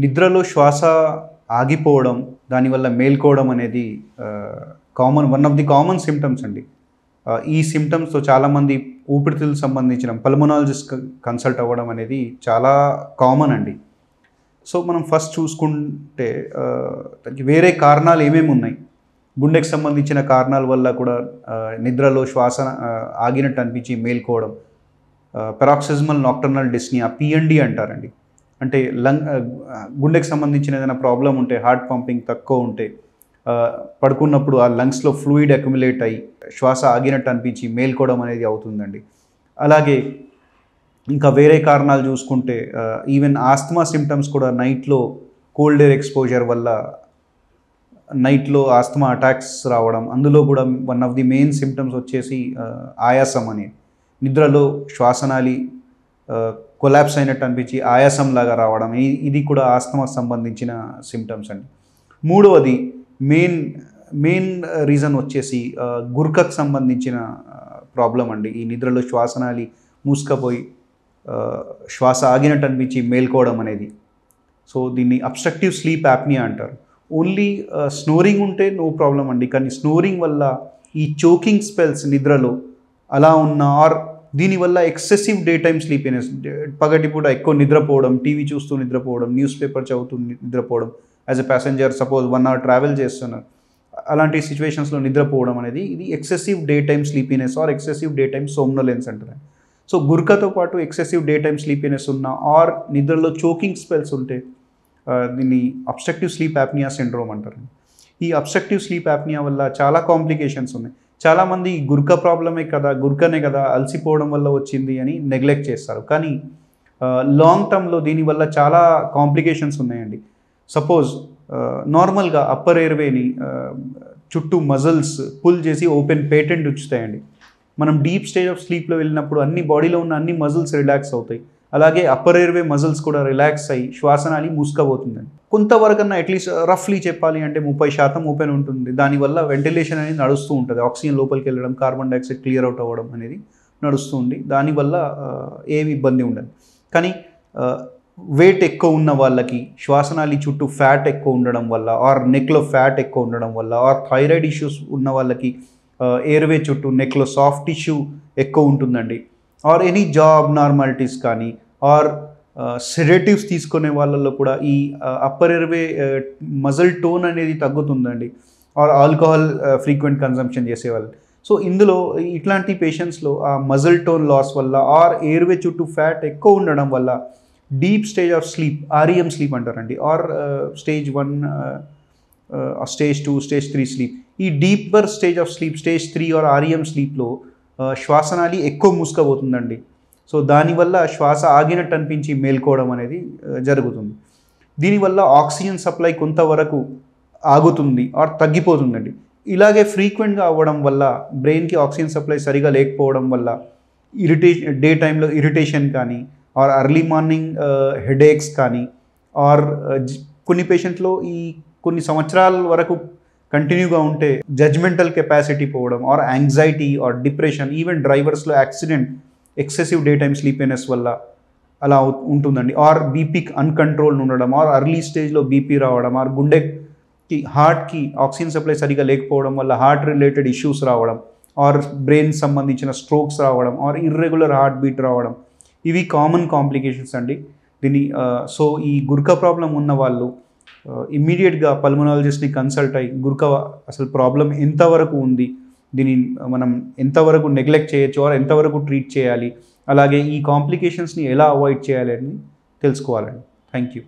నిద్రలో శ్వాస ఆగిపోవడం, దానివల్ల మేల్కోవడం అనేది one of the common symptoms అండి. ఈ సిమ్టమ్స్తో చాలామంది ఊపిరితిత్తులకు సంబంధించిన పల్మనాలజిస్ట్ కన్సల్ట్ అవ్వడం అనేది చాలా కామన్ అండి. సో మనం ఫస్ట్ చూసుకుంటే దానికి వేరే కారణాలు ఏమేమి ఉన్నాయి. గుండెకి సంబంధించిన కారణాల వల్ల కూడా నిద్రలో శ్వాస ఆగినట్టు అనిపించి మేల్కోవడం, పెరాక్సిస్మల్ నాక్టర్నల్ డిస్నియా పిఎన్డి అంటారండి. అంటే గుండెకి సంబంధించిన ఏదైనా ప్రాబ్లం ఉంటే, హార్ట్ పంపింగ్ తక్కువ ఉంటే పడుకున్నప్పుడు ఆ లంగ్స్లో ఫ్లూయిడ్ అక్యుములేట్ అయ్యి శ్వాస ఆగినట్టు అనిపించి మేల్కోవడం అనేది అవుతుందండి. అలాగే ఇంకా వేరే కారణాలు చూసుకుంటే ఈవెన్ ఆస్తమా సిమ్టమ్స్ కూడా నైట్లో కోల్డ్ ఎయిర్ ఎక్స్పోజర్ వల్ల నైట్లో ఆస్తమా అటాక్స్ రావడం, అందులో కూడా one of the main symptoms వచ్చేసి ఆయాసం అని, నిద్రలో శ్వాసనాళి కొలాప్స్ అయినట్టు అనిపించి ఆయాసం లాగా రావడం, ఇది కూడా ఆస్తమాకు సంబంధించిన సిమ్టమ్స్ అండి. మూడవది మెయిన్ రీజన్ వచ్చేసి గుర్కకు సంబంధించిన ప్రాబ్లం అండి. ఈ నిద్రలో శ్వాసనాళి మూసుకపోయి శ్వాస ఆగినట్టు అనిపించి మేల్కోవడం అనేది. సో దీన్ని అబ్స్ట్రక్టివ్ స్లీప్ యాప్నియా అంటారు. ఓన్లీ స్నోరింగ్ ఉంటే నో ప్రాబ్లం అండి, కానీ స్నోరింగ్ వల్ల ఈ చోకింగ్ స్పెల్స్ నిద్రలో అలా ఉన్న, ఆర్ దీనివల్ల ఎక్సెసివ్ డే టైమ్ స్లీపీనెస్, పగటిపూట ఎక్కువ నిద్రపోవడం, టీవీ చూస్తూ నిద్రపోవడం, న్యూస్ పేపర్ చదువుతూ నిద్రపోవడం, as a passenger suppose 1 hour travel చేస్తున్నారు, అలాంటి సిచ్యువేషన్స్లో నిద్రపోవడం అనేది ఇది excessive day time sleepiness or excessive day time somnolence అంటారు. సో గుర్కతో పాటు ఎక్సెసివ్ డే టైమ్ స్లీపీనెస్ ఉన్న ఆర్ నిద్రలో చోకింగ్ స్పెల్స్ ఉంటే దీన్ని అబ్స్ట్రక్టివ్ స్లీప్ యాప్నియా సిండ్రోమ్ అంటారు. ఈ అబ్స్ట్రక్టివ్ స్లీప్ యాప్నియా వల్ల చాలా కాంప్లికేషన్స్ ఉన్నాయి. చాలామంది గుర్క ప్రాబ్లమే కదా, గుర్కనే కదా, అలసిపోవడం వల్ల వచ్చింది అని నెగ్లెక్ట్ చేస్తారు. కానీ లాంగ్ టర్మ్లో దీనివల్ల చాలా కాంప్లికేషన్స్ ఉన్నాయండి. సపోజ్ నార్మల్గా అప్పర్ ఎయిర్వేని చుట్టూ మజిల్స్ పుల్ చేసి ఓపెన్ పేటెంట్ ఉంచుతాయండి. మనం డీప్ స్టేజ్ ఆఫ్ స్లీప్లో వెళ్ళినప్పుడు అన్ని బాడీలో ఉన్న అన్ని మజిల్స్ రిలాక్స్ అవుతాయి. అలాగే అప్పర్ ఎయిర్వే మజిల్స్ కూడా రిలాక్స్ అయ్యి శ్వాసనాళి మూసుకపోతుందండి. కొంతవరకన్నా అట్లీస్ట్ రఫ్లీ చెప్పాలి అంటే 30% ఓపెన్ ఉంటుంది. దానివల్ల వెంటిలేషన్ అనేది నడుస్తూ ఉంటుంది. ఆక్సిజన్ లోపలికి వెళ్ళడం, కార్బన్ డైఆక్సైడ్ క్లియర్ అవుట్ అవ్వడం అనేది నడుస్తూ ఉంది. దానివల్ల ఏమి ఇబ్బంది ఉండదు. కానీ వెయిట్ ఎక్కువ ఉన్న వాళ్ళకి శ్వాసనాళి చుట్టూ ఫ్యాట్ ఎక్కువ ఉండడం వల్ల, ఆర్ నెక్లో ఫ్యాట్ ఎక్కువ ఉండడం వల్ల, ఆర్ థైరాయిడ్ ఇష్యూస్ ఉన్న వాళ్ళకి ఎయిర్వే చుట్టూ నెక్లో సాఫ్ట్ టిష్యూ ఎక్కువ ఉంటుందండి. ఆర్ ఎనీ జాబ్ నార్మాలిటీస్ కానీ, ఆర్ సెడేటివ్స్ తీసుకునే వాళ్ళల్లో కూడా ఈ అప్పర్ ఎయిర్వే మజిల్ టోన్ అనేది తగ్గుతుందండి. ఆర్ ఆల్కహాల్ ఫ్రీక్వెంట్ కన్సంప్షన్ చేసేవాళ్ళు. సో ఇందులో ఇట్లాంటి పేషెంట్స్లో ఆ మజిల్ టోన్ లాస్ వల్ల, ఆర్ ఎయిర్వే చుట్టూ ఫ్యాట్ ఎక్కువ ఉండడం వల్ల deep stage of sleep, REM sleep అంటారండి, or stage 1, stage 2, stage 3 sleep, ఈ deeper stage of sleep, stage 3 or REM స్లీప్లో శ్వాసనాళి ఎక్కువ మూసుకపోతుందండి. సో దానివల్ల శ్వాస ఆగినట్టు అనిపించి మేల్కోవడం అనేది జరుగుతుంది. దీనివల్ల ఆక్సిజన్ సప్లై కొంతవరకు ఆగుతుంది ఆర్ తగ్గిపోతుందండి. ఇలాగే ఫ్రీక్వెంట్గా అవ్వడం వల్ల బ్రెయిన్కి ఆక్సిజన్ సప్లై సరిగా లేకపోవడం వల్ల డే టైంలో ఇరిటేషన్ కానీ, ఆర్ ఎర్లీ మార్నింగ్ హెడేక్స్ కానీ, ఆర్ కొన్ని పేషెంట్లో ఈ కొన్ని సంవత్సరాల వరకు కంటిన్యూగా ఉంటే జడ్జ్మెంటల్ కెపాసిటీ పోవడం, or anxiety or depression, even డ్రైవర్స్లో accident excessive day time sleepiness వల్ల అలా ఉంటుందండి. ఆర్ బీపీకి అన్కంట్రోల్డ్ ఉండడం, ఆర్ ఎర్లీ స్టేజ్లో బీపీ రావడం, ఆర్ గుండెకి హార్ట్కి ఆక్సిజన్ సప్లై సరిగా లేకపోవడం వల్ల హార్ట్ రిలేటెడ్ ఇష్యూస్ రావడం, ఆర్ బ్రెయిన్ సంబంధించిన స్ట్రోక్స్ రావడం, ఆర్ ఇర్రెగ్యులర్ హార్ట్ బీట్ రావడం, ఇవి కామన్ కాంప్లికేషన్స్ అండి. సో ఈ గుర్క ప్రాబ్లం ఉన్న వాళ్ళు ఇమ్మీడియట్గా పల్మనాలజిస్ట్ని కన్సల్ట్ అయ్యి గుర్క అసలు ప్రాబ్లం ఎంతవరకు ఉంది, దీన్ని మనం ఎంతవరకు నెగ్లెక్ట్ చేయొచ్చు, ఆర్ ఎంతవరకు ట్రీట్ చేయాలి, అలాగే ఈ కాంప్లికేషన్స్ని ఎలా అవాయిడ్ చేయాలి అని తెలుసుకోవాలండి. Thank you.